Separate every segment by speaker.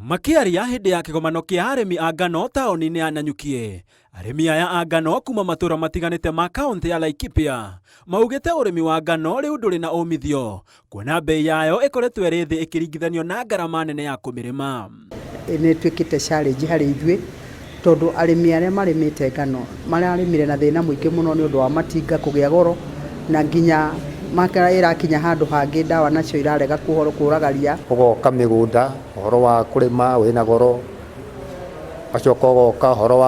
Speaker 1: Makiaria hindi ya kigomano kia arimi a ngano taoni-ini ya Nanyuki, arimi aya a ngano kuma matura matiganite ma kaunti ya Laikipia maugite urimi wa ngano riu nduri na umithio kuona bei yayo ikoretwo iri thi ikiringithanio na ngarama nene ya kumirima.
Speaker 2: Ni twikite challenge hari ithue tondu arimi aria marimite ngano mararimire na thina muingi muno ni undu wa matinga kugia goro na nginya makara irakinya handu hangi ndawa nacio irarega kuragaria
Speaker 3: ugoka migunda horo wa kurima wina goro acoka ugoka horo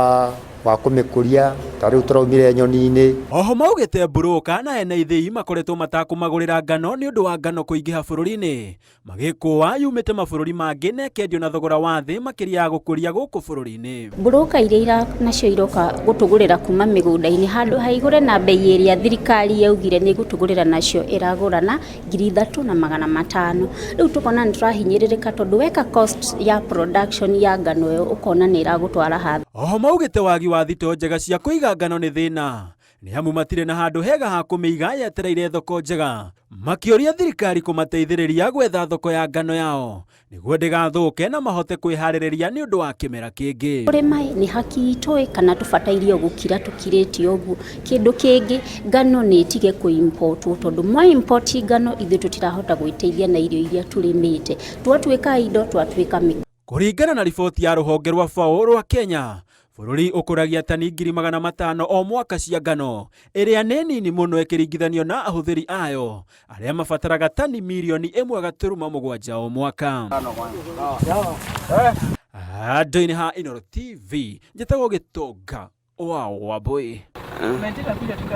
Speaker 3: wa kumikuria tariu turaumire nyoni-ini.
Speaker 1: Oho maugite buroka na ene ithii makoretwo matakumagurira ngano ni undu wa ngano kuingiha bururi-ini magikuwa yumite mabururi mangi na kendio na thogora wa thi makiria ya gukuria guku bururi-ini.
Speaker 4: Buroka iria nacio iroka gutugurira kuma migunda-ini handu haigure na bei iria thirikari yaugire ni gutugurira nacio iragurana 3,500. Riu tukona niturahinyiririka tondu weka cost ya production ya ngano yo ukona ni iragutwara hathi.
Speaker 1: Oho maugite wagi wa thito njega cia kuiga ngano ni thina ni amu matire na handu hega ha kumiiga yetereire thoko njega makioria thirikari kumateithiriria gwetha thoko ya ngano yao niguo ndigathuke na mahote kwihaririria ni undu wa kimera kingi.
Speaker 4: Urima ni haki itoi kana tubatairio gukira tukiriti ugu kindu kingi ngano ni tige ku import tondu mwa import ngano ithu tutirahota gwiteithia na irio iria turimite twatwika indo twatwika
Speaker 1: kuringana na riboti ya ruhonge rwa FAO rwa Kenya, bururi ukuragia tani 500,000 o mwaka cia ngano iria ni nini muno ikiringithanio na ahuthiri ayo aria mabataraga tani milioni 1.7 o mwaka. Andu-ini ha Inooro TV njitagwo Gitonga wa Wambui.